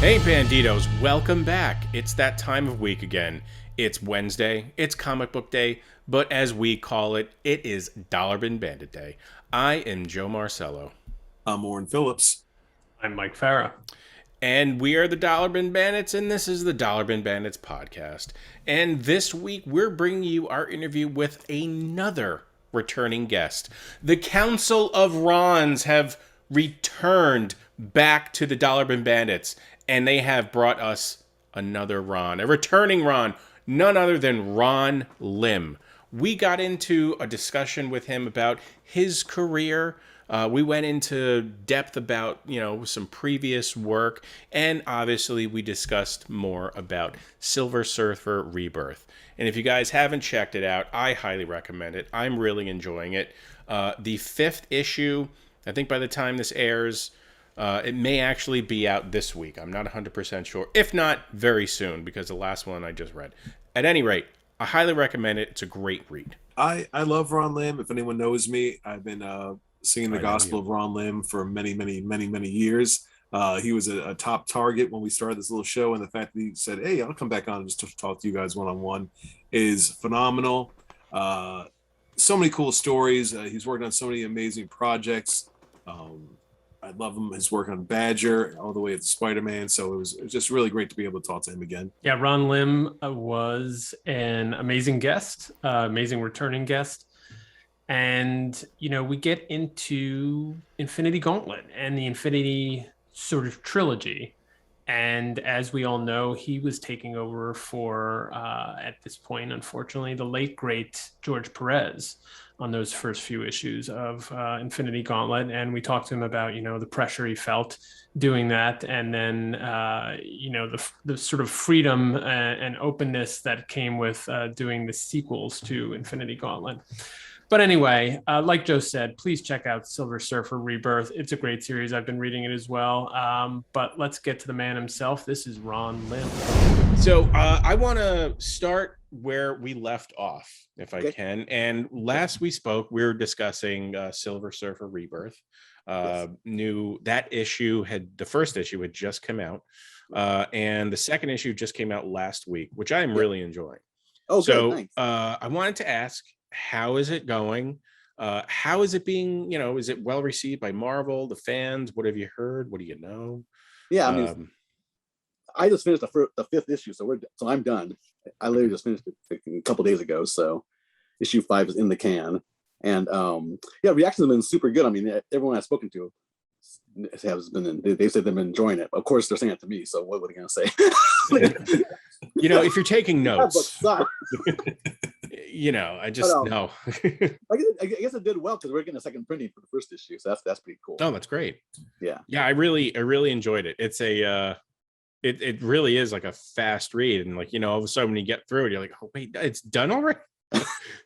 Hey Banditos, welcome back. It's that time of week again. It's Wednesday, it's comic book day, but as we call it, it is Dollar Bin Bandit Day. I am Joe Marcello. I'm Warren Phillips. I'm Mike Farah. And we are the Dollar Bin Bandits, and this is the Dollar Bin Bandits podcast. And this week, we're bringing you our interview with another returning guest. The Council of Rons have returned back to the Dollar Bin Bandits, and they have brought us another Ron, a returning Ron, none other than Ron Lim. We got into a discussion with him about his career. We went into depth about, some previous work, and obviously we discussed more about Silver Surfer Rebirth. And if you guys haven't checked it out, I highly recommend it. I'm really enjoying it. The 5th issue, I think by the time this airs, it may actually be out this week. I'm not 100% sure. If not, very soon, because the last one I just read. At any rate, I highly recommend it. It's a great read. I love Ron Lim. If anyone knows me, I've been singing the gospel of Ron Lim for many years. He was a top target when we started this little show, and the fact that he said, hey, I'll come back on just to talk to you guys one-on-one is phenomenal. So many cool stories. He's worked on so many amazing projects. I love him. His work on Badger all the way to Spider-Man. So it was just really great to be able to talk to him again. Yeah, Ron Lim was an amazing guest, amazing returning guest. And, we get into Infinity Gauntlet and the Infinity sort of trilogy. And as we all know, he was taking over for, at this point, unfortunately, the late, great George Perez on those first few issues of Infinity Gauntlet. And we talked to him about, the pressure he felt doing that. And then, the sort of freedom and openness that came with doing the sequels to Infinity Gauntlet. But anyway, like Joe said, please check out Silver Surfer Rebirth. It's a great series. I've been reading it as well. But let's get to the man himself. This is Ron Lim. So I want to start where we left off, if I can. And last we spoke, we were discussing Silver Surfer Rebirth. Yes. The first issue had just come out. And the second issue just came out last week, which I am really enjoying. Oh, so good, thanks. I wanted to ask, how is it going? How is it being, is it well received by Marvel, the fans? What have you heard? What do you know? Yeah, I mean, I just finished the 5th issue, so I'm done. I literally just finished it a couple days ago, so issue 5 is in the can. And reactions have been super good. I mean, everyone I've spoken to they said they've been enjoying it. Of course, they're saying it to me, so what are they going to say? If you're taking notes. I just know. I guess it did well because we're getting a second printing for the first issue, so that's pretty cool. Oh, that's great. Yeah. I really enjoyed it. It's it really is like a fast read, and all of a sudden when you get through it, you're like, oh wait, it's done already.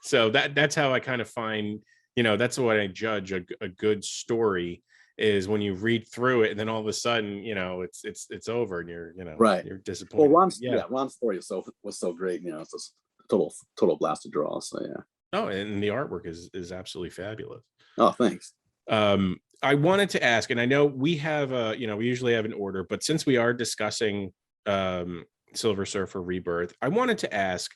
So that's how I kind of find, that's what I judge a good story is when you read through it and then all of a sudden, it's over and you're right. You're disappointed. Well, Ron's story was so great. It's just total blast to draw. So yeah. Oh, and the artwork is absolutely fabulous. Oh, thanks. I wanted to ask, and I know we have we usually have an order, but since we are discussing Silver Surfer Rebirth, I wanted to ask,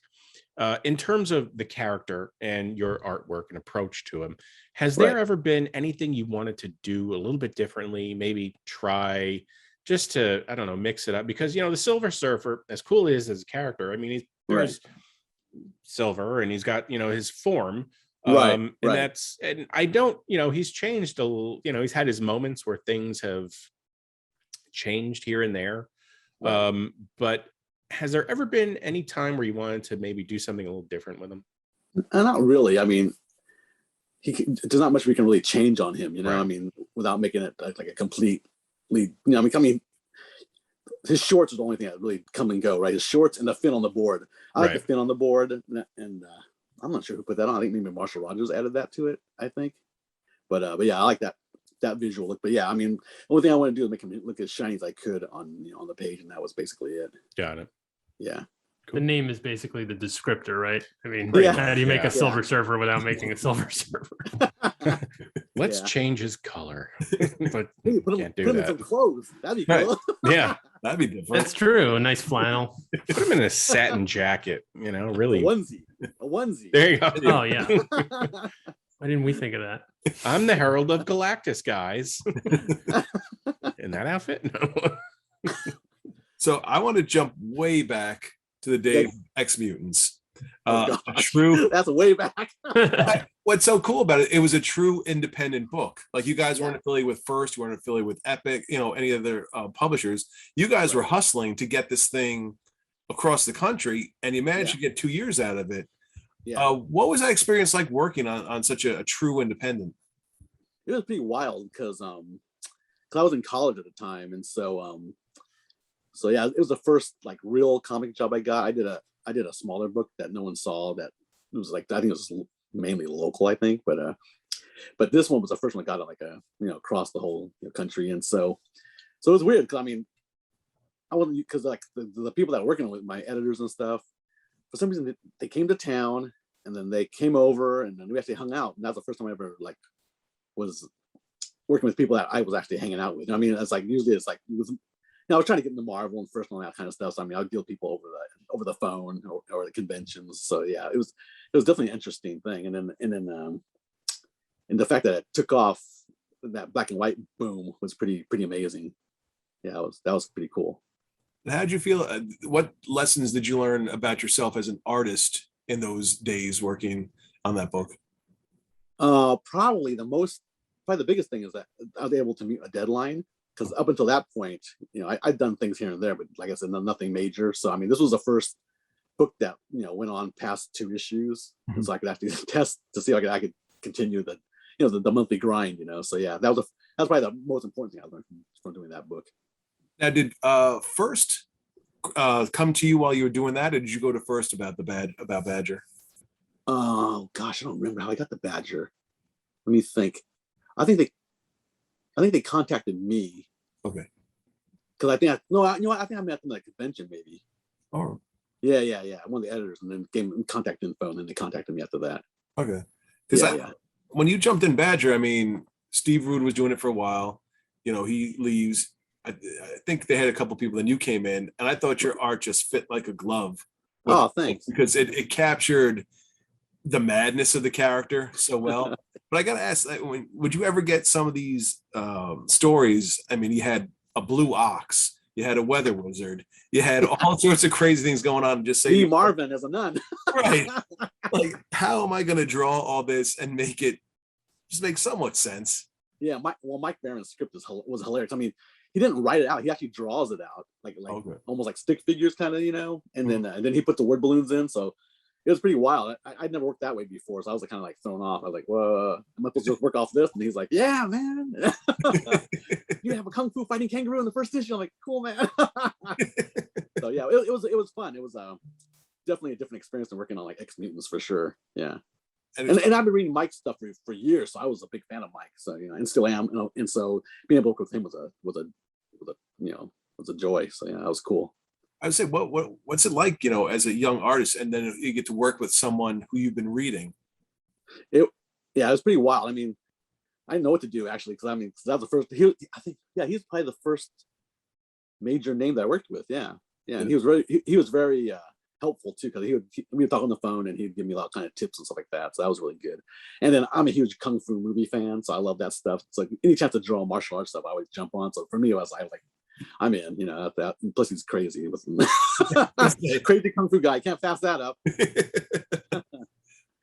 in terms of the character and your artwork and approach to him, has there ever been anything you wanted to do a little bit differently, maybe try just to, I don't know, mix it up? Because, the Silver Surfer, as cool as a character, I mean, there's silver and he's got, his form. And that's, and I don't, he's changed a little, he's had his moments where things have changed here and there. But has there ever been any time where you wanted to maybe do something a little different with him? Not really. I mean, there's not much we can really change on him, I mean, without making it like a completely, his shorts is the only thing that really come and go, right? His shorts and the fin on the board. I like the fin on the board, and I'm not sure who put that on. I think maybe Marshall Rogers added that to it, I think. But yeah, I like that visual look. But yeah, I mean, the only thing I want to do is make him look as shiny as I could on the page, and that was basically it. Got it. Yeah. Cool. The name is basically the descriptor, right? I mean, Yeah. how do you make a Silver Surfer without making a Silver Surfer? Let's change his color. But Hey, can't do put him in that. some clothes. That'd be cool. Yeah. That'd be different. That's true. A nice flannel. Put him in a satin jacket, really. A onesie. There you go. Oh yeah. Why didn't we think of that? I'm the Herald of Galactus, guys. In that outfit? No. So I want to jump way back to the days of Ex Mutants. Oh, A true. That's way back. What's so cool about it? It was a true independent book. Like you guys weren't affiliated with First, you weren't affiliated with Epic, any other publishers. You guys were hustling to get this thing across the country, and you managed to get 2 years out of it. Yeah. What was that experience like working on such a true independent? It was pretty wild because I was in college at the time, and so yeah, it was the first like real comic job I got. I did a smaller book that no one saw. That it was like I think it was mainly local, I think, but this one was the first one I got across the whole country, and so it was weird because I wasn't, because like the people that were working with my editors and stuff, for some reason they came to town and then they came over and then we actually hung out, and that's the first time I ever like was working with people that I was actually hanging out with. I mean, it's like usually it's like I was trying to get into Marvel and First and all that kind of stuff. So I mean, I'd deal with people over the phone or the conventions. So yeah, it was definitely an interesting thing. And then the fact that it took off, that black and white boom was pretty amazing. Yeah, that was pretty cool. How'd you feel? What lessons did you learn about yourself as an artist in those days working on that book? Probably the biggest thing is that I was able to meet a deadline. Because up until that point, I'd done things here and there, but like I said, nothing major. So I mean, this was the first book that went on past 2 issues, and so I could actually test to see if I could continue the monthly grind. So yeah, that was probably the most important thing I learned from doing that book. Now, did First come to you while you were doing that, or did you go to First about Badger? Oh gosh, I don't remember how I got the Badger. Let me think. I think they contacted me. Okay. Because I think I think I met them at a convention maybe. Oh. Yeah. One of the editors, and then gave them contact info, and then they contacted me after that. Okay. Because when you jumped in Badger, I mean, Steve Rude was doing it for a while. He leaves. I think they had a couple people, then you came in, and I thought your art just fit like a glove. Oh, thanks. Because it captured the madness of the character so well. But I gotta ask, would you ever get some of these stories? I mean, you had a blue ox, you had a weather wizard, you had all sorts of crazy things going on. Just say Marvin as a nun, right? Like, how am I going to draw all this and make it just make somewhat sense? Yeah, Mike Barron's script was hilarious. I mean, he didn't write it out; he actually draws it out, like almost like stick figures, kind of, and then he put the word balloons in. So it was pretty wild. I'd never worked that way before, so I was kind of like thrown off. I was like, "Whoa, am I supposed to just work off this?" And he's like, "Yeah, man, you have a kung fu fighting kangaroo in the first issue." I'm like, "Cool, man." So yeah, it was fun. It was definitely a different experience than working on like Ex Mutants for sure. Yeah, and I've been reading Mike's stuff for years, so I was a big fan of Mike. So and still am. And so being able to work with him was a joy. So yeah, that was cool. I would say, what's it like, as a young artist, and then you get to work with someone who you've been reading? It was pretty wild. I mean, I didn't know what to do actually, because that was the first. He's probably the first major name that I worked with. Yeah, and he was very helpful too, because we would talk on the phone and he'd give me a lot of kind of tips and stuff like that. So that was really good. And then I'm a huge kung fu movie fan, so I love that stuff. So any chance to draw martial arts stuff, I always jump on. So for me, I was like, I'm in, that. And plus he's crazy. Crazy kung fu guy. Can't pass that up.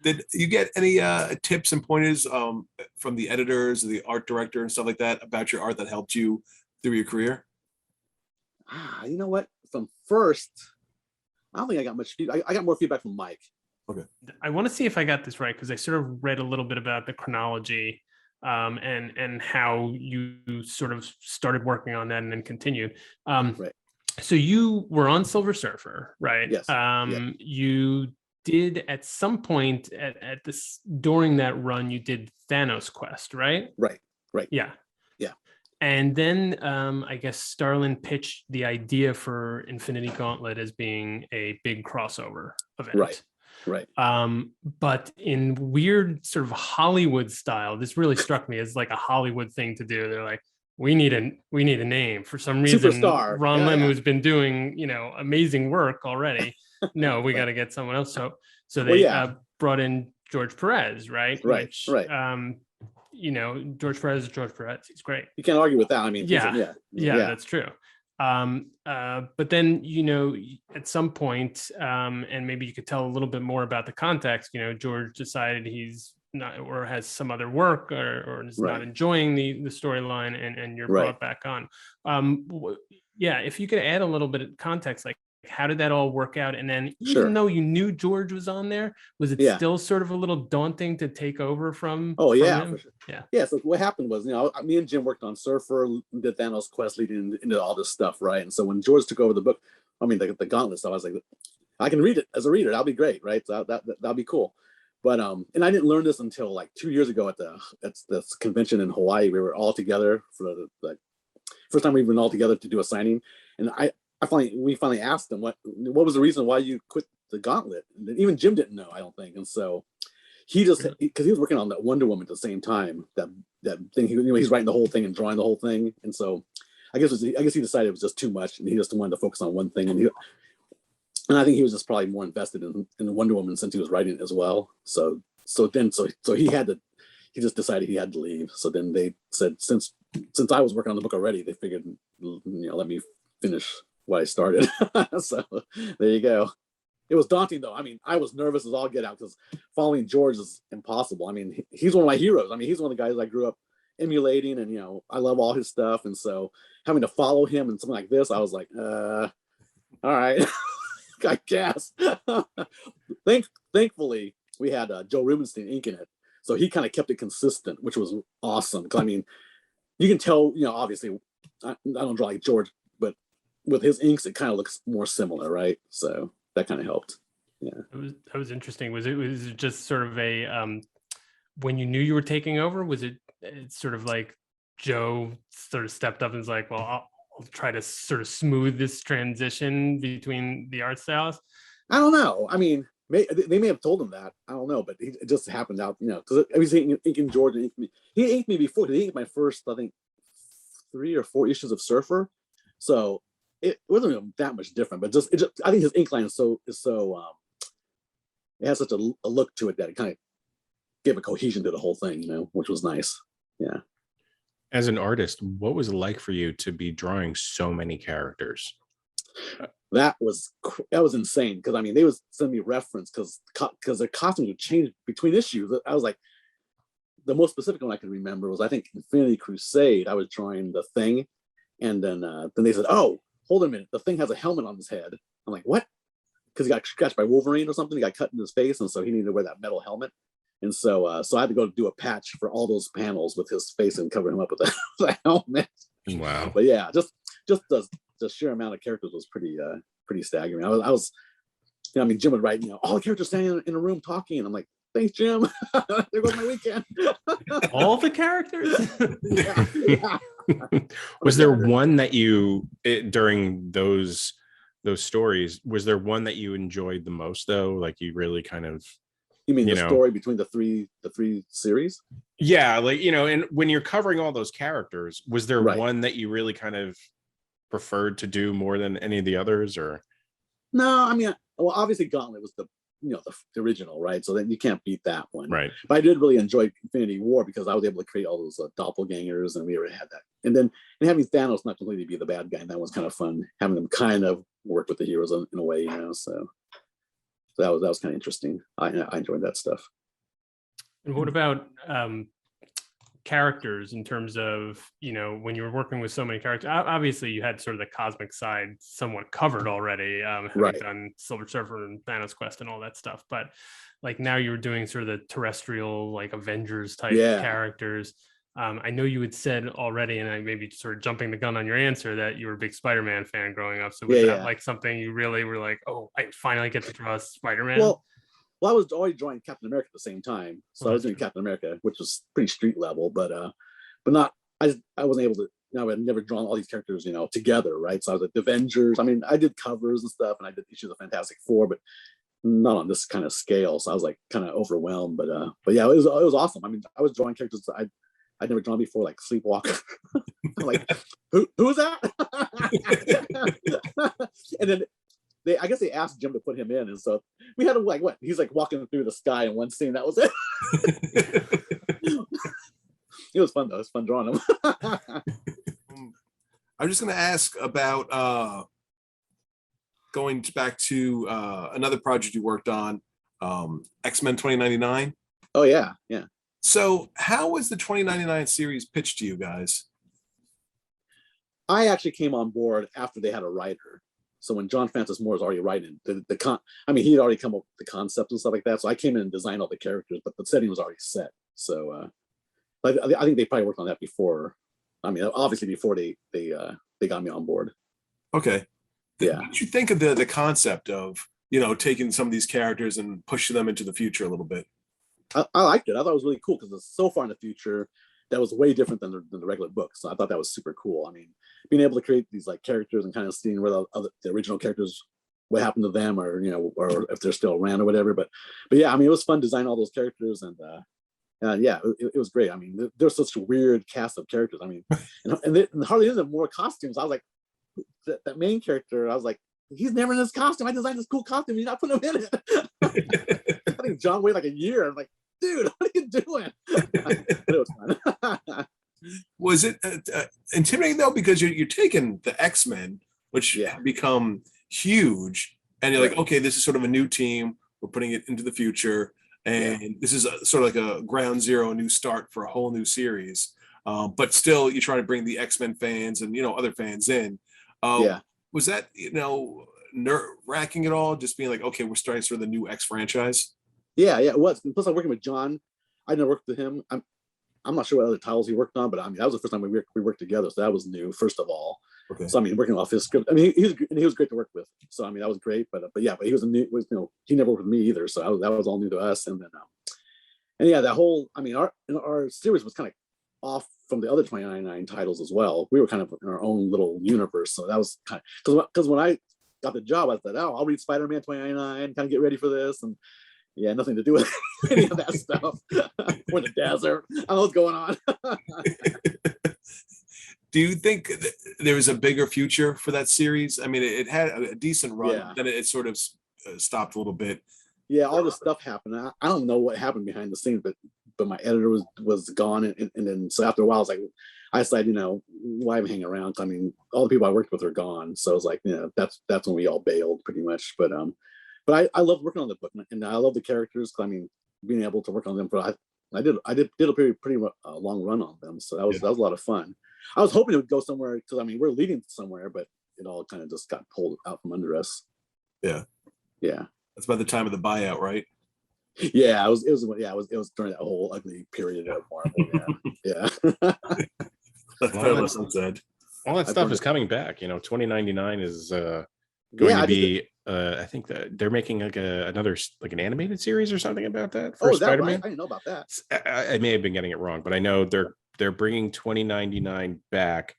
Did you get any tips and pointers from the editors, the art director, and stuff like that about your art that helped you through your career? You know what? From First, I don't think I got much feedback. I got more feedback from Mike. Okay. I want to see if I got this right, because I sort of read a little bit about the chronology and how you sort of started working on that and then continued. Right. So you were on Silver Surfer, right? Yes. Yeah. You did at some point at this during that run, you did Thanos Quest, right? Right. Yeah. Yeah. And then I guess Starlin pitched the idea for Infinity Gauntlet as being a big crossover event. Right. But in weird sort of Hollywood style, this really struck me as like a Hollywood thing to do. They're like, we need a name. For some reason, Superstar. Ron Yeah, Lim, yeah. who's been doing amazing work already. No, we got to get someone else. So Well, they yeah. brought in George Perez, right? Right, Which, right. George Perez is George Perez. He's great. You can't argue with that. I mean, Yeah, that's true. But then, at some point, and maybe you could tell a little bit more about the context, George decided he's not, or has some other work, or is not enjoying the storyline, and you're brought back on. If you could add a little bit of context, like how did that all work out? And then even though you knew George was on there, was it still sort of a little daunting to take over from? Oh, yeah, him? for sure. Yeah. So what happened was, me and Jim worked on Surfer, did Thanos quest leading into all this stuff, right? And so when George took over the book, the Gauntlet stuff, I was like, I can read it as a reader. That'll be great, right? So that'll be cool. But and I didn't learn this until like 2 years ago at this convention in Hawaii. We were all together for the first time we've been all together to do a signing, and we finally asked him what was the reason why you quit the Gauntlet. And even Jim didn't know, I don't think. And so he just, because he was working on that Wonder Woman at the same time, that thing. He's writing the whole thing and drawing the whole thing. And so I guess he decided it was just too much, and he just wanted to focus on one thing. And I think he was just probably more invested in Wonder Woman since he was writing it as well. So he just decided he had to leave. So then they said, since I was working on the book already, they figured, let me finish what I started. So there you go. It was daunting though. I mean, I was nervous as all get out, because following George is impossible. I mean, he's one of my heroes. I mean, he's one of the guys I grew up emulating, and I love all his stuff. And so having to follow him and something like this, I was like, all right. I guess. Thankfully, we had Joe Rubenstein inking it, so he kind of kept it consistent, which was awesome. I mean, you can tell, obviously, I don't draw like George, but with his inks, it kind of looks more similar, right? So that kind of helped. Yeah, that was interesting. Was it just sort of a when you knew you were taking over? Was it sort of like Joe sort of stepped up and was like, well, I'll try to sort of smooth this transition between the art styles? I don't know. I mean, they may have told him that. I don't know, but it just happened out, because I was inking George and inking me. He inked me before. He inked my first, I think, 3 or 4 issues of Surfer. So it wasn't that much different, but I think his ink line is so it has such a look to it that it kind of gave a cohesion to the whole thing, which was nice. Yeah. As an artist, what was it like for you to be drawing so many characters? That was insane, because I mean, they would send me reference because their costumes would change between issues. I was like, the most specific one I could remember was, I think, Infinity Crusade. I was drawing the Thing, and then they said, "Oh, hold a minute, the Thing has a helmet on his head." I'm like, "What?" Because he got scratched by Wolverine or something. He got cut in his face, and so he needed to wear that metal helmet. And so I had to go do a patch for all those panels with his face and cover him up with the helmet. Wow. But yeah, just the sheer amount of characters was pretty staggering. I was Jim would write, all the characters standing in a room talking, and I'm like, thanks, Jim. There goes my weekend. All the characters. Yeah. Was there one that during those stories, was there one that you enjoyed the most though? Like you really kind of, you mean the story between the three series? Yeah, like, and when you're covering all those characters, was there one that you really kind of preferred to do more than any of the others, or? No, I mean, well, obviously Gauntlet was the original, right? So then you can't beat that one, right? But I did really enjoy Infinity War, because I was able to create all those doppelgangers, and we already had that. And having Thanos not completely be the bad guy, and that was kind of fun, having them kind of work with the heroes in a way, So that was kind of interesting. I enjoyed that stuff. And what about characters in terms of, when you were working with so many characters? Obviously you had sort of the cosmic side somewhat covered already, having done Silver Surfer and Thanos Quest and all that stuff, but like now you were doing sort of the terrestrial, like Avengers type characters. I know you had said already, and I may be sort of jumping the gun on your answer, that you were a big Spider-Man fan growing up. So was that like something you really were like, oh, I finally get to draw Spider-Man? Well, I was already drawing Captain America at the same time. So I was doing Captain America, which was pretty street level, but not, I wasn't able to, I had never drawn all these characters, together, right? So I was like, the Avengers. I mean, I did covers and stuff, and I did issues of Fantastic Four, but not on this kind of scale. So I was like kind of overwhelmed, but yeah, it was awesome. I mean, I was drawing characters I'd never drawn before, like Sleepwalker. I'm like, who's that? And then I guess they asked Jim to put him in, and so we had him like what? He's like walking through the sky in one scene. That was it. It was fun though. It was fun drawing him. I'm just going to ask about going back to another project you worked on, X-Men 2099. Oh yeah. So how was the 2099 series pitched to you guys? I actually came on board after they had a writer. So when John Francis Moore was already writing, he had already come up with the concept and stuff like that. So I came in and designed all the characters, but the setting was already set. So I think they probably worked on that before. I mean, obviously before they got me on board. Okay. Yeah. What did you think of the concept of, taking some of these characters and pushing them into the future a little bit? I liked it. I thought it was really cool because it's so far in the future that was way different than the regular books. So I thought that was super cool. I mean, being able to create these like characters and kind of seeing where the original characters, what happened to them, or or if they're still around or whatever. But yeah, I mean, it was fun designing all those characters, and yeah, it was great. I mean, there's such a weird cast of characters. I mean, and hardly any more costumes. I was like, that main character, I was like, he's never in this costume. I designed this cool costume. You're not putting him in it. I think John waited like a year. I'm like, dude, what are you doing? But it was fun. Was it intimidating though, because you're taking the X-Men, which become huge, and you're like, okay, this is sort of a new team. We're putting it into the future, and this is sort of like a ground zero, a new start for a whole new series. But still, you're trying to bring the X-Men fans and other fans in. Was that nerve-wracking at all? Just being like, okay, we're starting sort of the new X franchise. Yeah, it was. And plus, I'm working with John. I never worked with him. I'm not sure what other titles he worked on, but I mean, that was the first time we worked together, so that was new, first of all. Okay. So I mean, working off his script, I mean, he was great to work with. So I mean, that was great. But he was he never worked with me either, so that was all new to us. And then that whole, I mean, our series was kind of off from the other 2099 titles as well. We were kind of in our own little universe, so that was kind of because when I got the job, I said, I'll read Spider-Man 2099, kind of get ready for this, and nothing to do with any of that stuff. We're in the desert. I don't know what's going on. Do you think there was a bigger future for that series? I mean, it had a decent run, then it sort of stopped a little bit. Yeah, all this stuff happened. I don't know what happened behind the scenes, but my editor was gone, and then so after a while, I decided, why am I hanging around? I mean, all the people I worked with are gone, so I was like, that's when we all bailed pretty much. But I love working on the book, and I love the characters. I mean, being able to work on them, but I did a pretty long run on them, so that was a lot of fun. I was hoping it would go somewhere because I mean we're leading somewhere, but it all kind of just got pulled out from under us. Yeah. That's by the time of the buyout, right? Yeah, it was during that whole ugly period of Marvel. Yeah. All that stuff is coming back. 2099 is going to be. I think that they're making like another an animated series or something about that for Spider-Man. Right? I didn't know about that. I may have been getting it wrong, but I know they're bringing 2099 back,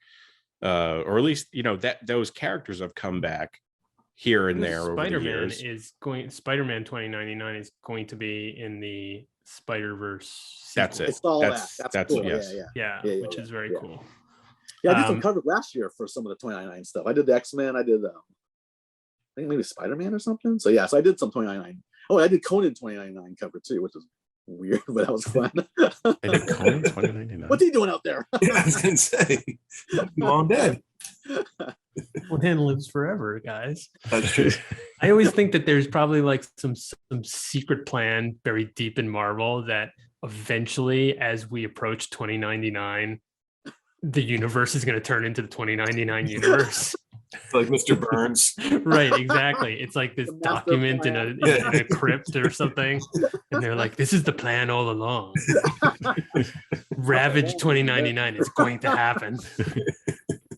or at least that those characters have come back here and there over the years. Spider-Man 2099 is going to be in the Spider-Verse. That's it. It's all that's cool. Yes. Yeah, which is very cool. Yeah, I did some cover last year for some of the 2099 stuff. I did the X-Men. I did I think maybe Spider-Man or something. So I did some 2099. Oh, I did Conan 2099 cover too, which is weird, but that was fun. I did Conan 2099. What's he doing out there? I was gonna say, long dead. Conan lives forever, guys. That's true. I always think that there's probably like some secret plan buried deep in Marvel that eventually, as we approach 2099, the universe is going to turn into the 2099 universe. Like Mr. Burns. Right, exactly. It's like this document in a crypt or something. And they're like, this is the plan all along. Ravage 2099 is going to happen.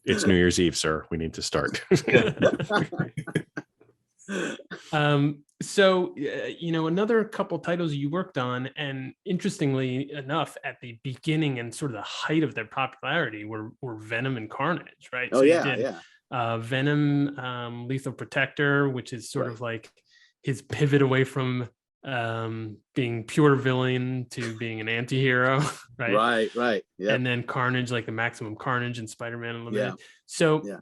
It's New Year's Eve, sir. We need to start. So, another couple titles you worked on, and interestingly enough, at the beginning and sort of the height of their popularity were Venom and Carnage, right? Oh, so Venom, Lethal Protector, which is sort of like his pivot away from being pure villain to being an anti-hero, right? Right. Yeah. And then Carnage, like the Maximum Carnage and Spider-Man Unlimited. Yeah. So Yeah.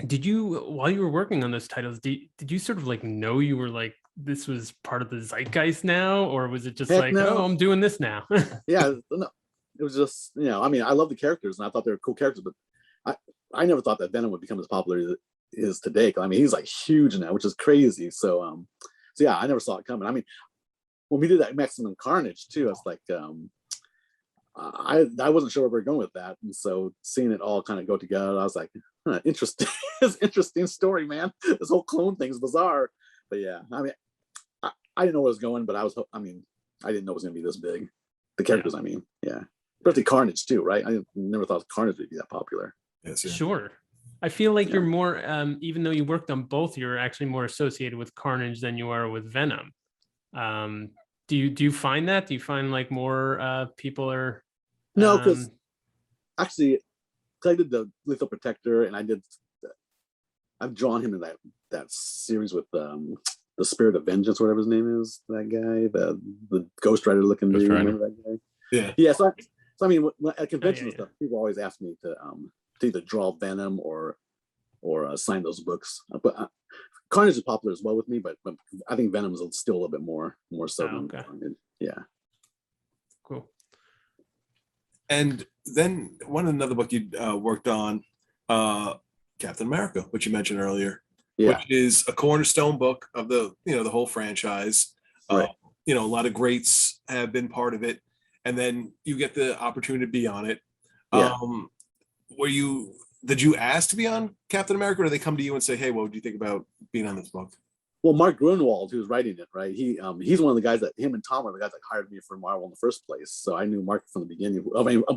did you, while you were working on those titles, did you sort of like know you were like, this was part of the zeitgeist now, or was it just Heck like, no. oh, I'm doing this now? Yeah, no, it was just, I mean, I love the characters and I thought they were cool characters, but I never thought that Venom would become as popular as it is today. I mean, he's like huge now, which is crazy. So yeah, I never saw it coming. I mean, when we did that Maximum Carnage too, I was like, I wasn't sure where we were going with that, and so seeing it all kind of go together, I was like, interesting. It's an interesting story, man. This whole clone thing is bizarre, but yeah, I mean, I didn't know where it was going, but I didn't know it was going to be this big. The characters, I mean, yeah, especially Carnage too, right? I never thought Carnage would be that popular. Yes, yeah. Sure. I feel like you're more, even though you worked on both, you're actually more associated with Carnage than you are with Venom. Do you find that? Do you find like more people are? No, because actually, I did the Lethal Protector, and I've drawn him in that series with the Spirit of Vengeance, whatever his name is. That guy, the Ghost Rider looking dude. Remember that guy? Yeah. So I mean, at conventions and stuff, people always ask me to either draw Venom or sign those books. But Carnage is popular as well with me, but I think Venom is still a little bit more so. Okay. Yeah. Cool. And then another book you worked on, Captain America, which you mentioned earlier, which is a cornerstone book of the whole franchise. Right. A lot of greats have been part of it, and then you get the opportunity to be on it. Yeah. Did you ask to be on Captain America, or did they come to you and say, "Hey, what would you think about being on this book?" Well, Mark Grunwald, who's writing it, right? He's one of the guys him and Tom are the guys that hired me for Marvel in the first place. So I knew Mark from the beginning.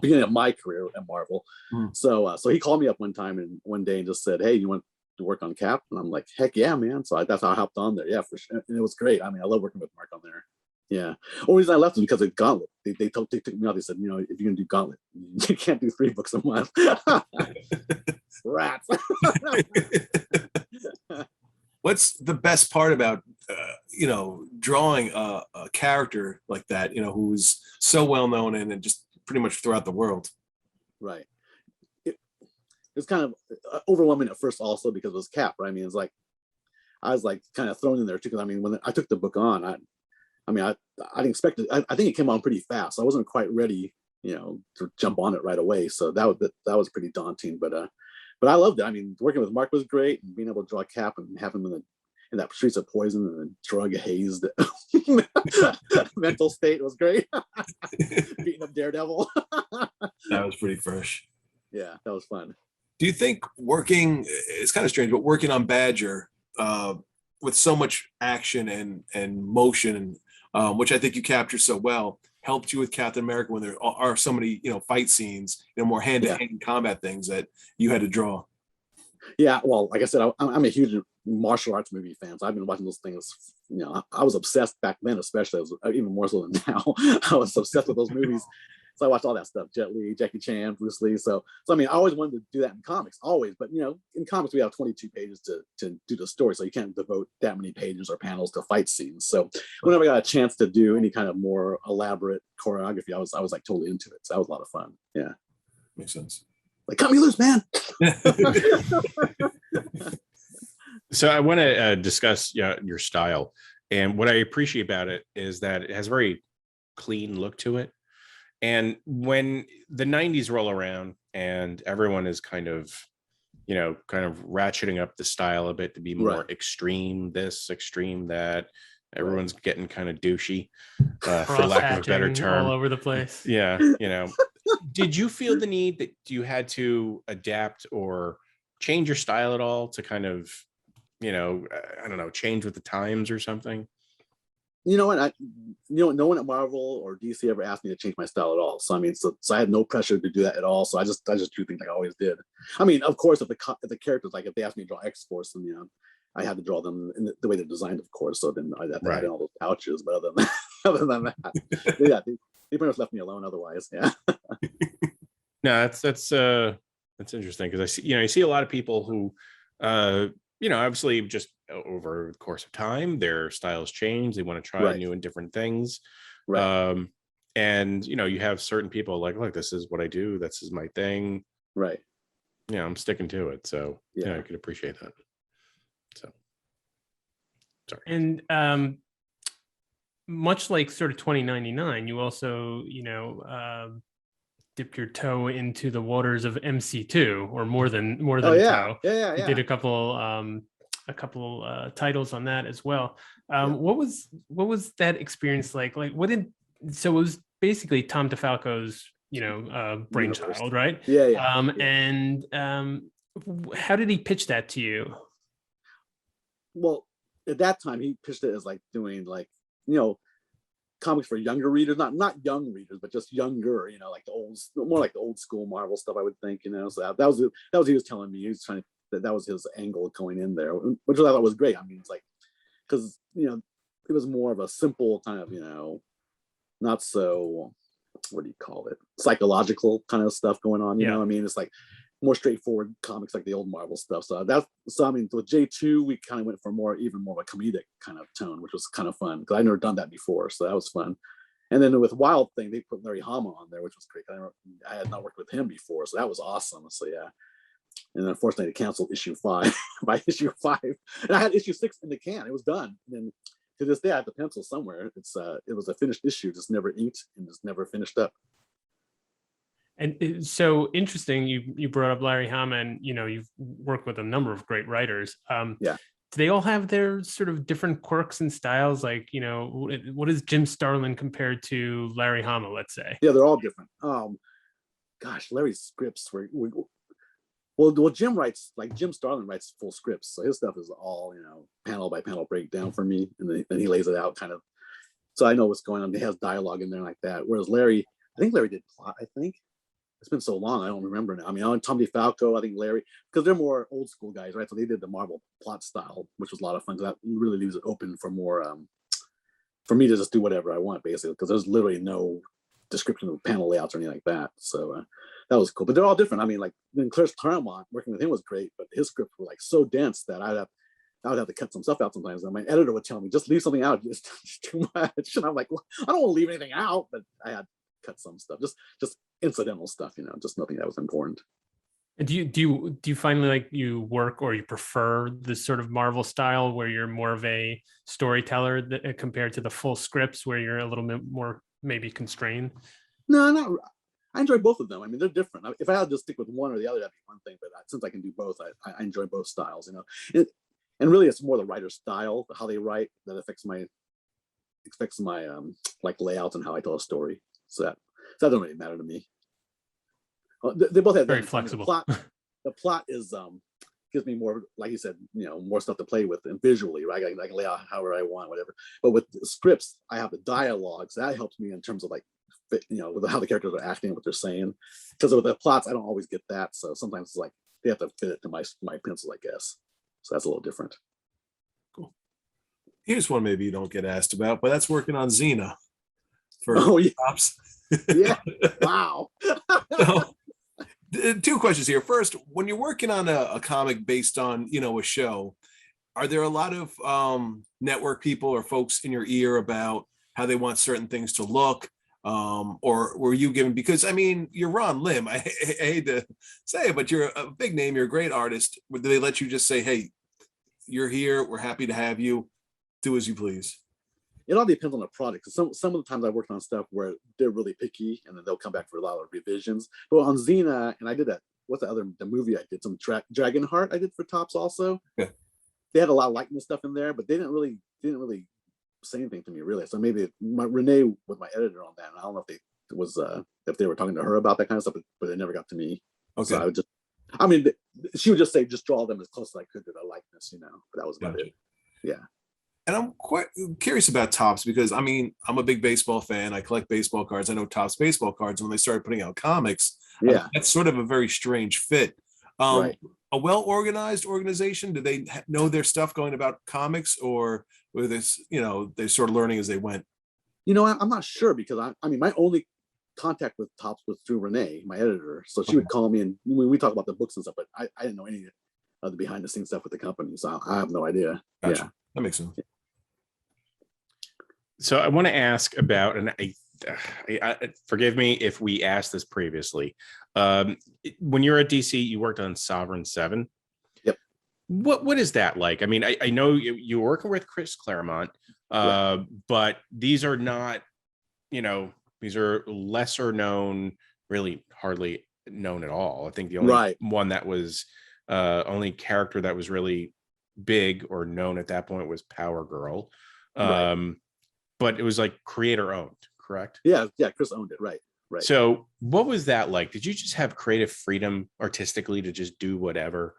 Beginning of my career at Marvel. So he called me up one day and just said, "Hey, you want to work on Cap?" And I'm like, "Heck yeah, man!" So that's how I hopped on there. Yeah, for sure. And it was great. I mean, I love working with Mark on there. Yeah. Only reason I left was because of Gauntlet. They took me out. They said, if you're gonna do Gauntlet, you can't do 3 books a month. Rats. What's the best part about drawing a character like that, who's so well known and just pretty much throughout the world? Right. It's kind of overwhelming at first, also because it was Cap. Right? I mean, it's like I was like kind of thrown in there too. Because I mean, when I took the book on, I didn't expect it. I think it came on pretty fast. I wasn't quite ready, to jump on it right away. So that was pretty daunting. But I loved it. I mean, working with Mark was great, and being able to draw Cap and have him in that Streets of Poison and drug hazed mental state was great. Beating up Daredevil. That was pretty fresh. Yeah, that was fun. Do you think it's kind of strange, but working on Badger with so much action and motion, which I think you capture so well, helped you with Captain America when there are so many, fight scenes, more hand-to-hand combat things that you had to draw? Yeah, well, like I said, I'm a huge martial arts movie fan, so I've been watching those things. I was obsessed back then, especially. I was even more so than now. I was obsessed with those movies. So I watched all that stuff: Jet Li, Jackie Chan, Bruce Lee. So I mean, I always wanted to do that in comics, always. But in comics we have 22 pages to do the story, so you can't devote that many pages or panels to fight scenes. So whenever I got a chance to do any kind of more elaborate choreography, I was like totally into it. So that was a lot of fun. Yeah, makes sense. Like, cut me loose, man. So I want to discuss your style, and what I appreciate about it is that it has a very clean look to it. And when the 90s roll around and everyone is kind of ratcheting up the style a bit to be more extreme, this, extreme, that, everyone's getting kind of douchey, for lack of a better term, all over the place. Yeah. Did you feel the need that you had to adapt or change your style at all to kind of, I don't know, change with the times or something? You know what? No one at Marvel or DC ever asked me to change my style at all. So I mean, so I had no pressure to do that at all. So I just drew things like I always did. I mean, of course, if the characters, like if they asked me to draw X-Force, then I had to draw them in the way they're designed, of course. So then I had to add in all those pouches. But other than that, yeah, they pretty much left me alone. Otherwise, yeah. No, that's interesting, because I see a lot of people who obviously just over the course of time, their styles change. They want to try new and different things. Right. And you have certain people like, look, this is what I do. This is my thing. Right. I'm sticking to it. So I can appreciate that. So sorry. And much like sort of 2099, you also, dip your toe into the waters of MC2, or more than toe. Yeah. You did a couple titles on that as well. What was that experience like? So it was basically Tom DeFalco's, brainchild, right? Yeah. And how did he pitch that to you? Well, at that time he pitched it as like doing like, comics for younger readers, not young readers, but just younger, like more like the old school Marvel stuff, I would think, so that was what he was telling me. He was trying to, that was his angle going in there, which I thought was great. I mean, it's like, because it was more of a simple kind of, not so, what do you call it, psychological kind of stuff going on, you know what I mean? It's like more straightforward comics like the old Marvel stuff. So I mean, with J2, we kind of went for even more of a comedic kind of tone, which was kind of fun because I'd never done that before. So that was fun. And then with Wild Thing, they put Larry Hama on there, which was great. I had not worked with him before, so that was awesome. So yeah. And then unfortunately, they canceled issue 5 by issue 5. And I had issue 6 in the can. It was done. And then to this day, I have the pencil somewhere. It was a finished issue, just never inked and just never finished up. And it's so interesting, you brought up Larry Hama, and you've worked with a number of great writers. Do they all have their sort of different quirks and styles? Like, what is Jim Starlin compared to Larry Hama, let's say? Yeah, they're all different. Gosh, Larry's scripts were well, Jim Starlin writes full scripts, so his stuff is all panel by panel breakdown for me, and then he lays it out kind of, so I know what's going on. He has dialogue in there like that. Whereas Larry, I think Larry did plot. I think it's been so long, I don't remember now. I mean, on Tom DeFalco, I think Larry, because they're more old school guys, right? So they did the Marvel plot style, which was a lot of fun. Because that really leaves it open for more, for me to just do whatever I want, basically. Because there's literally no description of panel layouts or anything like that. So that was cool. But they're all different. I mean, like then Chris Claremont, working with him was great, but his scripts were like so dense that I would have to cut some stuff out sometimes. And my editor would tell me, just leave something out. It's too much. And I'm like, well, I don't want to leave anything out, but I had to cut some stuff, just incidental stuff, just nothing that was important. And do you find like you work, or you prefer this sort of Marvel style where you're more of a storyteller compared to the full scripts where you're a little bit more maybe constrained? No, I enjoy both of them. I mean, they're different. If I had to stick with one or the other, that'd be one thing. But since I can do both, I enjoy both styles. And really, it's more the writer's style, how they write, that affects my like layouts and how I tell a story. So that doesn't really matter to me. They both have very flexible. The plot is gives me more, like you said, more stuff to play with, and visually, right? I can lay out however I want, whatever. But with the scripts, I have the dialogues. That helps me in terms of like, with how the characters are acting, what they're saying. Because with the plots, I don't always get that. So sometimes it's like they have to fit it to my pencil, I guess. So that's a little different. Cool. Here's one maybe you don't get asked about, but that's working on Xena for Tops. Yeah. Wow. So, 2 questions here. First, when you're working on a comic based on a show, are there a lot of network people or folks in your ear about how they want certain things to look, or were you given, because I mean, you're Ron Lim, I hate to say it, but you're a big name, you're a great artist. Do they let you just say, hey, you're here, we're happy to have you, do as you please? It all depends on the project. Some of the times I worked on stuff where they're really picky, and then they'll come back for a lot of revisions. But on Xena, and I did that. What's the movie I did? Some Dragonheart I did for Tops also. Yeah. They had a lot of likeness stuff in there, but they didn't really say anything to me really. So maybe Renee was my editor on that, and I don't know if they were talking to her about that kind of stuff, but it never got to me. Okay. So she would just say, just draw them as close as I could to the likeness, But that was about it. Yeah. And I'm quite curious about Topps because, I mean, I'm a big baseball fan. I collect baseball cards. I know Topps baseball cards. When they started putting out comics, that's sort of a very strange fit. Right. A well-organized organization, do they know their stuff going about comics, or were this, they're sort of learning as they went? I'm not sure, because I mean, my only contact with Topps was through Renee, my editor. So she would call me, and we talk about the books and stuff, but I didn't know any the behind the scenes stuff with the company. So I have no idea. Gotcha. Yeah, That makes sense. So I want to ask about, and forgive me if we asked this previously. When you're at DC, you worked on Sovereign 7. Yep. What is that like? I mean, I know you're working with Chris Claremont, Right. but these are not, these are lesser known, really hardly known at all. I think the only one that was only character that was really big or known at that point was Power Girl. But it was like creator owned, correct? Yeah. Chris owned it. Right. So what was that like? Did you just have creative freedom artistically to just do whatever?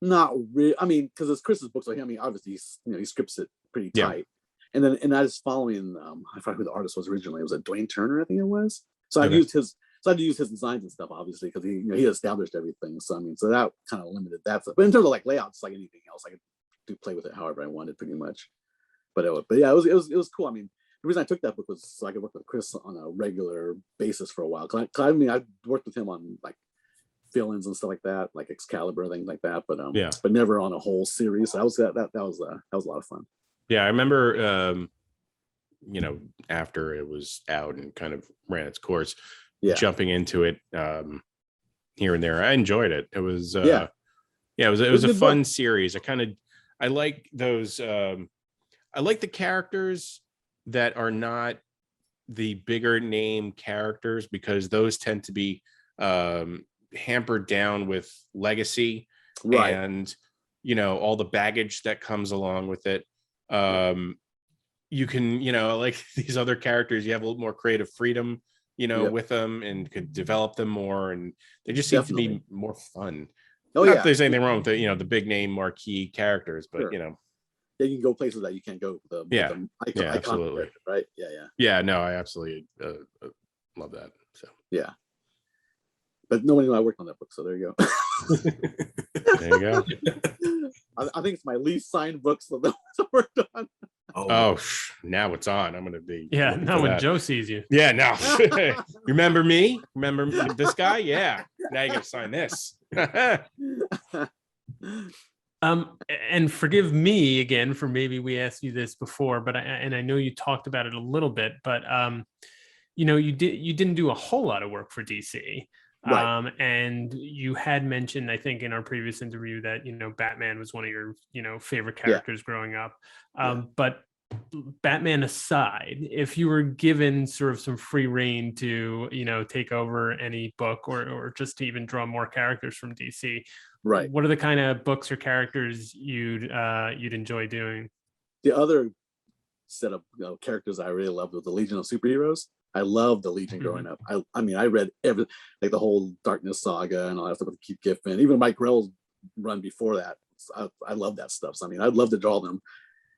Not really. I mean, because it's Chris's books. Like, I mean, obviously, he scripts it pretty tight. And I was following. I forgot who the artist was originally. It was Dwayne Turner, I think it was. So I used his. So I had to use his designs and stuff, obviously, because he established everything. So I mean, so that kind of limited that stuff. But in terms of like layouts, like anything else, I could play with it however I wanted, pretty much. But yeah, it was cool. I mean, the reason I took that book was so I could work with Chris on a regular basis for a while. Cause I mean, I worked with him on like fill-ins and stuff like that, like Excalibur, things like that. But but never on a whole series. So that was a lot of fun. Yeah, I remember. After it was out and kind of ran its course, jumping into it here and there, I enjoyed it. It was it was a fun series. I like those. I like the characters that are not the bigger name characters, because those tend to be hampered down with legacy and all the baggage that comes along with it. You can like these other characters, you have a little more creative freedom with them, and could develop them more, and they just seem to be more fun. Not that there's anything wrong with the big name marquee characters, but you can go places that you can't go. Absolutely. Right. No, I absolutely love that. So but nobody knew I worked on that book, so there you go. There you go. I think it's my least signed books that I worked on. Now it's on. I'm gonna be now when Joe sees you. Remember me? Remember this guy? Yeah. Now you gotta sign this. And forgive me again for maybe we asked you this before, but I know you talked about it a little bit, but you didn't do a whole lot of work for DC. And you had mentioned, I think in our previous interview, that Batman was one of your favorite characters growing up. But Batman aside, if you were given sort of some free reign to take over any book or just to even draw more characters from DC, what are the kind of books or characters you'd enjoy doing? The other set of characters I really loved was the Legion of Superheroes. I loved the Legion growing up. I mean, I read the whole Darkness saga and all that stuff with Keith Giffen, even Mike Grell's run before that. I love that stuff. So I mean, I'd love to draw them.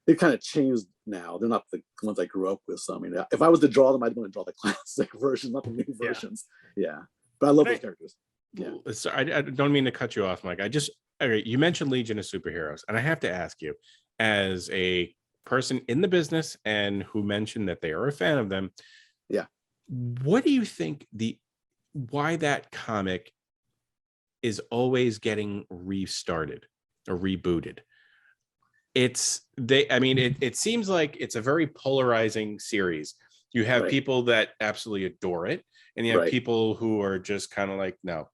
They've kind of changed now. They're not the ones I grew up with. So I mean, if I was to draw them, I'd want to draw the classic version, not the new versions. But I love those characters. So I don't mean to cut you off, Mike. You mentioned Legion of Superheroes, and I have to ask you, as a person in the business and who mentioned that they are a fan of them, what do you think why that comic is always getting restarted or rebooted? It seems like it's a very polarizing series. You have people that absolutely adore it, and you have people who are just kind of like, no.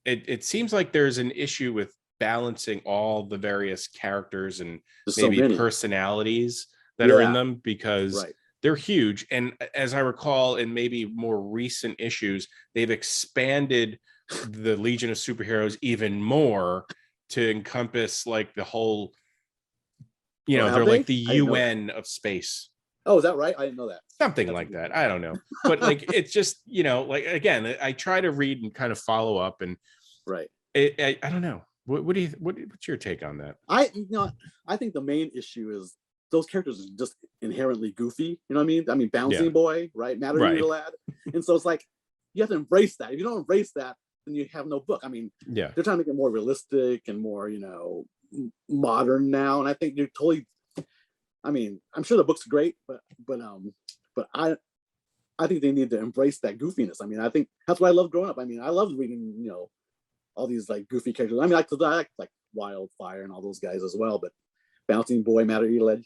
It seems like there's an issue with balancing all the various characters and maybe personalities that are in them, because they're huge. And as I recall, in maybe more recent issues, they've expanded the Legion of Superheroes even more to encompass like the whole, they're like the UN of space. Oh, is that right? I didn't know that. Something like that. I don't know. But like, it's just, like, again, I try to read and kind of follow up, and I don't know. What's your take on that? I think the main issue is those characters are just inherently goofy. You know what I mean? I mean, Bouncing Boy, right? Matter Lad. And so it's like, you have to embrace that. If you don't embrace that, then you have no book. I mean, they're trying to make it more realistic and more, modern now. And I think you're totally, I mean, I'm sure the book's great, but I think they need to embrace that goofiness. I mean, I think that's what I love growing up. I mean, I loved reading, all these like goofy characters. I mean, I like Wildfire and all those guys as well, but Bouncing Boy, Matter Eled.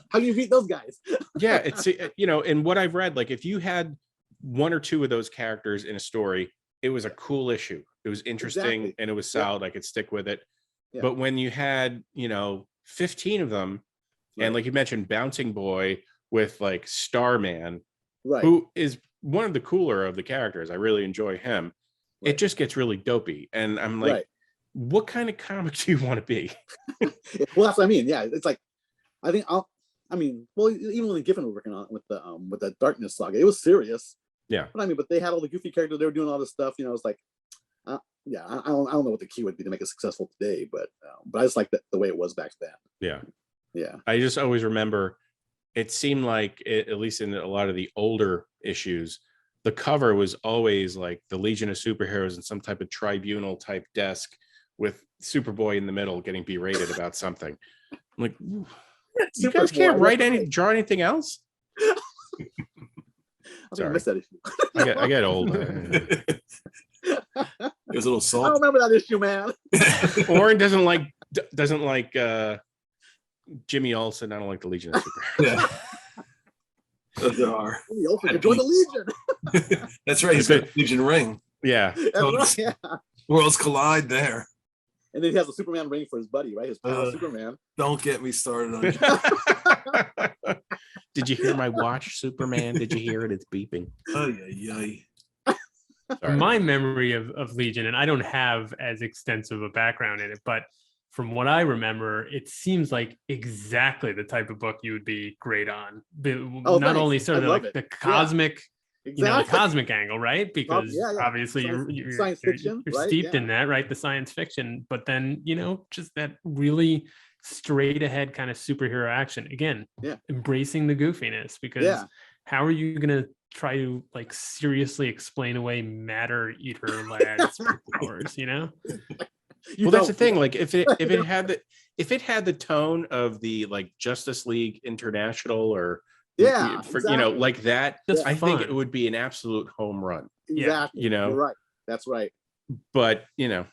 How do you beat those guys? Yeah, it's in what I've read, like if you had one or two of those characters in a story, it was a cool issue. It was interesting and it was solid. I could stick with it. Yeah. But when you had 15 of them, and like you mentioned, Bouncing Boy with like Starman, who is one of the cooler of the characters. I really enjoy him. It just gets really dopey, and I'm like, what kind of comic do you want to be? Well, that's what I mean. Yeah, it's like I think even when Giffen were working on with the Darkness Saga, it was serious. Yeah. But they had all the goofy characters. They were doing all this stuff. It's like, I don't know what the key would be to make it successful today, but I just like the way it was back then. Yeah. Yeah. I just always remember it seemed like at least in a lot of the older issues, the cover was always like the Legion of Superheroes in some type of tribunal type desk with Superboy in the middle getting berated about something. I'm like, you guys can't draw anything else? Sorry. I missed that issue. I get old. There's a little salt. I don't remember that issue, man. Oren doesn't like Jimmy Olsen. I don't like the Legion of Superheroes. Yeah. There are. Jimmy Olsen could join the Legion. That's right. He's got a Legion ring. Yeah. Yeah. Worlds collide there. And then he has a Superman ring for his buddy, right? His pal Superman. Don't get me started on Did you hear my watch, Superman? Did you hear it? It's beeping. My memory of Legion, and I don't have as extensive a background in it, but from what I remember, it seems like exactly the type of book you would be great on. Not only sort of like the cosmic, the cosmic angle, right? Because obviously you're science fiction, you're steeped in that, right? The science fiction, but then just that really straight ahead kind of superhero action. Again, embracing the goofiness, because how are you gonna try to like seriously explain away Matter Eater Lad's powers? Well, that's the thing. Like if it had the tone of the like Justice League International or like that, I think it would be an absolute home run. Exactly. You're right. That's right. But I don't.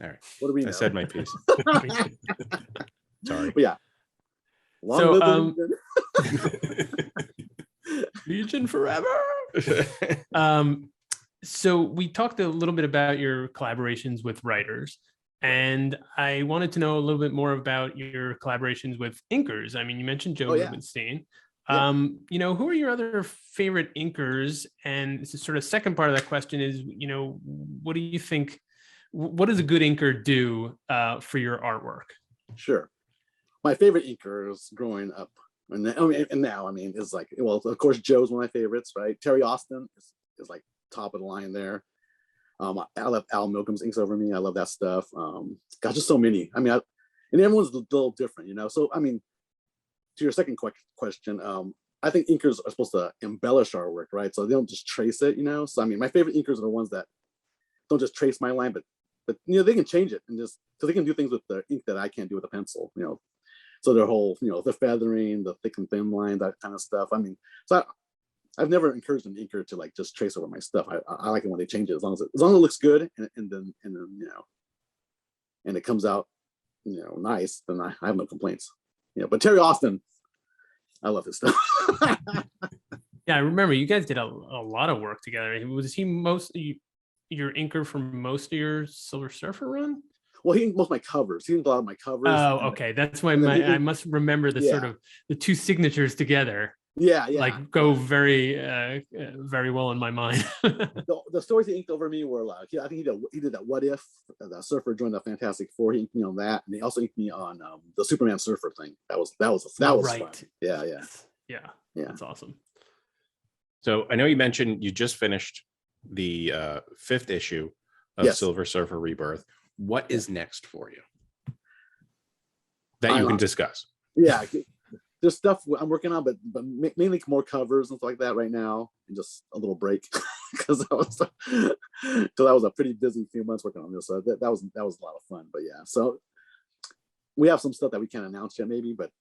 All right. What do we know? I said my piece. Sorry. But yeah. Long Legion forever. So we talked a little bit about your collaborations with writers, and I wanted to know a little bit more about your collaborations with inkers. I mean, you mentioned Joe Rubenstein. Who are your other favorite inkers? And it's a sort of second part of that question is, what do you think? What does a good inker do for your artwork? Sure. My favorite inkers growing up, and now, is like, well, of course, Joe's one of my favorites, right? Terry Austin is like top of the line there. I love Al Milgram's inks over me. I love that stuff. Gosh, just so many. And everyone's a little different, So, to your second question, I think inkers are supposed to embellish our work, right? So they don't just trace it, So, my favorite inkers are the ones that don't just trace my line, but they can change it and just, so they can do things with the ink that I can't do with a pencil, So their whole, the feathering, the thick and thin line, that kind of stuff. So I've never encouraged an inker to like just trace over my stuff. I like it when they change it as long as it looks good and then and it comes out nice, then I have no complaints. But Terry Austin, I love his stuff. Yeah, I remember you guys did a lot of work together. Was he your inker for most of your Silver Surfer run? Well, he inked most of my covers. He inked a lot of my covers. Oh, okay. That's why I must remember the sort of the two signatures together. Yeah. Like go very, very well in my mind. The stories he inked over me were like, I think he did that What If, the Surfer joined the Fantastic Four. He inked me on that, and he also inked me on the Superman Surfer thing. That was right. Fun. Yeah. That's awesome. So I know you mentioned you just finished the 5th issue of Silver Surfer Rebirth. What is next for you that you can discuss? Yeah, there's stuff I'm working on, but mainly more covers and stuff like that right now, and just a little break because that was a pretty busy few months working on this. So that was a lot of fun. But yeah, so we have some stuff that we can't announce yet, maybe, but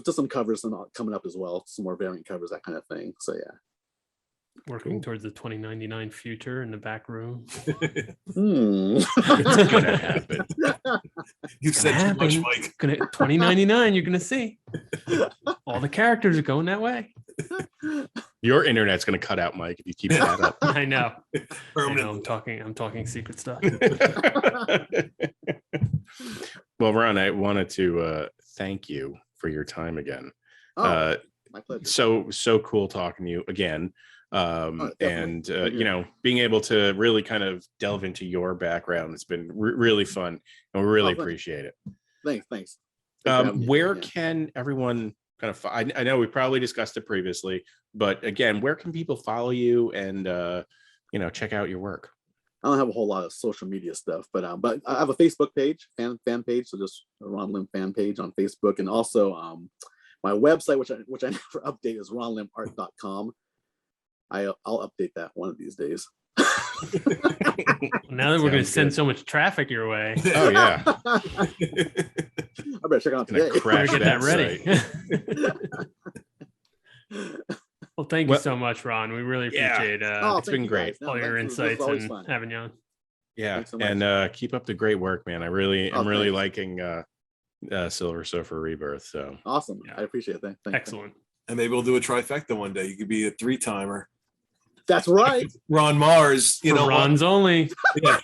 just some covers and coming up as well, some more variant covers, that kind of thing. So yeah. Working towards the 2099 future in the back room. It's gonna happen. You said too much, Mike. 2099, you're gonna see. All the characters are going that way. Your internet's gonna cut out, Mike, if you keep that up. I know. Permanently. I'm talking secret stuff. Well, Ron, I wanted to thank you for your time again. My pleasure. So cool talking to you again. And definitely. being able to really kind of delve into your background, it's been really fun, and we really appreciate it. Thanks. for having me. Where Yeah. can everyone kind of I know we probably discussed it previously, but again, where can people follow you and check out your work? I don't have a whole lot of social media stuff, but I have a Facebook page, fan page, so just a Ron Lim fan page on Facebook, and also my website, which I never update, is ronlimart.com. I'll update that one of these days. Now that we're going to Sounds send good. so much traffic your way, Oh yeah, I better check it out gonna today. crash better get that site. ready. Well, thank you so much, Ron. We really Yeah. appreciate Oh, It's thank been you great. guys. No, all your thanks. This is insights always and fun. having you on. Yeah, Thanks so much. and keep up the great work, man. I'm really thanks. liking Silver Surfer Rebirth. So Awesome. Yeah. I appreciate that. Thanks. Excellent. And maybe we'll do a trifecta one day. You could be a 3-timer. That's right. Ron Marz, For Ron's only. Yeah.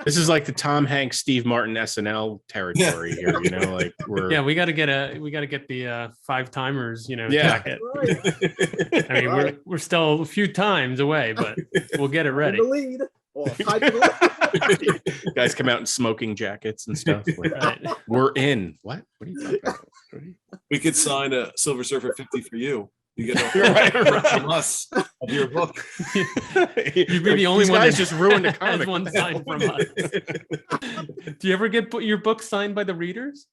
this is like the Tom Hanks, Steve Martin SNL territory here. Like we're Yeah, we got to get the 5-timers, Yeah. jacket. Right. I mean, we're still a few times away, but we'll get it In ready. the lead. Or hide to the left. guys come out in smoking jackets and stuff. Like, Right. we're in. What are you talking about? We could sign a Silver Surfer 50 for you. You get Right, from us of your book. You'd be the only These one guys that just ruined the has comic. one signed from us. Do you ever get your book signed by the readers?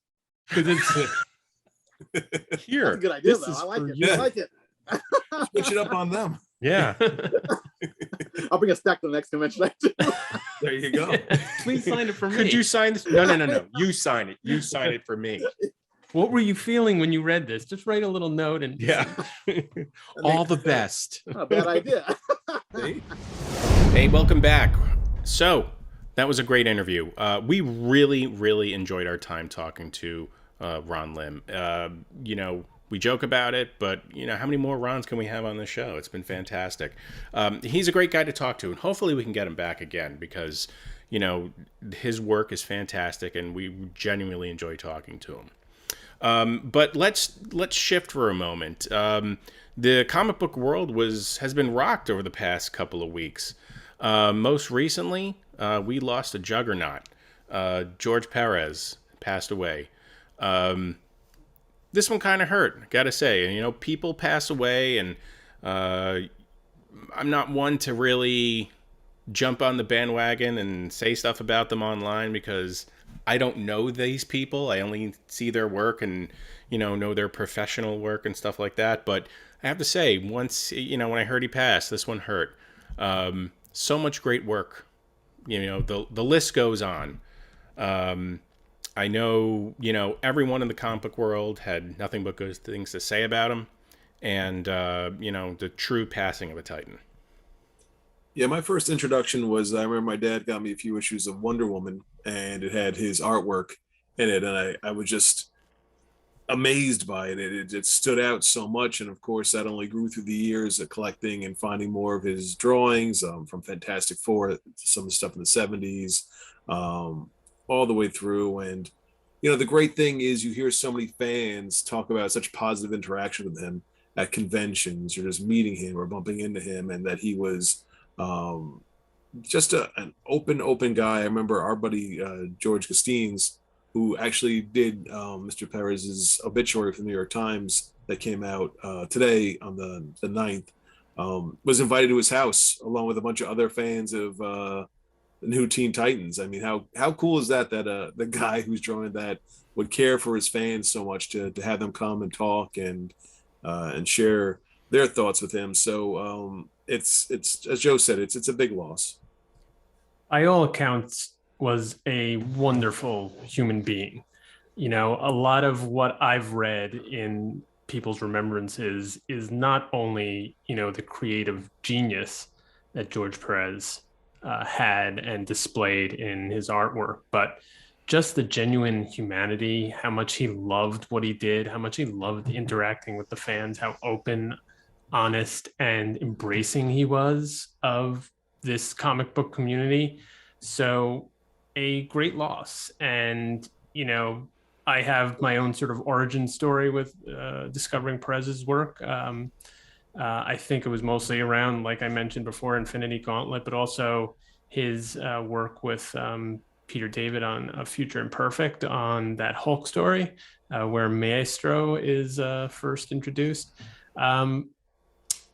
Because it's Here. That's a good idea, This though. is I like for it. you. I like it. Switch it up on them. Yeah. I'll bring a stack to the next convention. I do. There you go. Please sign it for me. Could you sign this? No. You sign it. You sign it for me. What were you feeling when you read this? Just write a little note and Yeah. All the best. Not a bad idea. See? Hey, welcome back. So that was a great interview. We really enjoyed our time talking to Ron Lim. We joke about it, but how many more Rons can we have on the show? It's been fantastic. He's a great guy to talk to, and hopefully we can get him back again because his work is fantastic, and we genuinely enjoy talking to him. But let's shift for a moment. The comic book world has been rocked over the past couple of weeks. Most recently, we lost a juggernaut. George Perez passed away. This one kind of hurt, gotta say. People pass away, and I'm not one to really jump on the bandwagon and say stuff about them online because I don't know these people. I only see their work and, know their professional work and stuff like that. But I have to say, once, when I heard he passed, this one hurt. So much great work. The list goes on. I know, everyone in the comic book world had nothing but good things to say about him. And, the true passing of a Titan. Yeah, my first introduction was I remember my dad got me a few issues of Wonder Woman, and it had his artwork in it, and I was just amazed by it. It stood out so much, and of course that only grew through the years of collecting and finding more of his drawings from Fantastic Four to some of the stuff in the 70s, all the way through. And the great thing is you hear so many fans talk about such positive interaction with him at conventions or just meeting him or bumping into him, and that he was just an open guy. I remember our buddy George Gastines, who actually did Mr. Perez's obituary from the New York Times that came out today on the 9th, was invited to his house along with a bunch of other fans of the new Teen Titans. I mean, how cool is that the guy who's drawing that would care for his fans so much to have them come and talk and share their thoughts with him. So it's as Joe said, it's a big loss. By all accounts, was a wonderful human being. A lot of what I've read in people's remembrance is not only, the creative genius that George Perez had and displayed in his artwork, but just the genuine humanity, how much he loved what he did, how much he loved interacting with the fans, how open, honest, and embracing he was of this comic book community. So a great loss. And, I have my own sort of origin story with discovering Perez's work. I think it was mostly around, like I mentioned before, Infinity Gauntlet, but also his work with Peter David on Future Imperfect on that Hulk story, where Maestro is first introduced.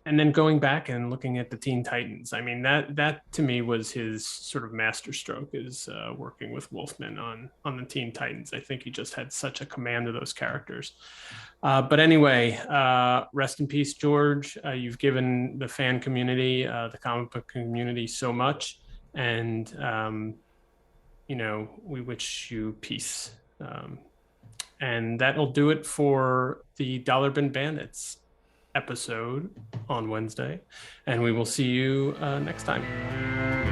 And then going back and looking at the Teen Titans, I mean, that to me was his sort of masterstroke, is working with Wolfman on the Teen Titans. I think he just had such a command of those characters. But anyway, rest in peace, George. You've given the fan community, the comic book community, so much. And, we wish you peace. And that'll do it for the Dollar Bin Bandits episode on Wednesday, and we will see you next time.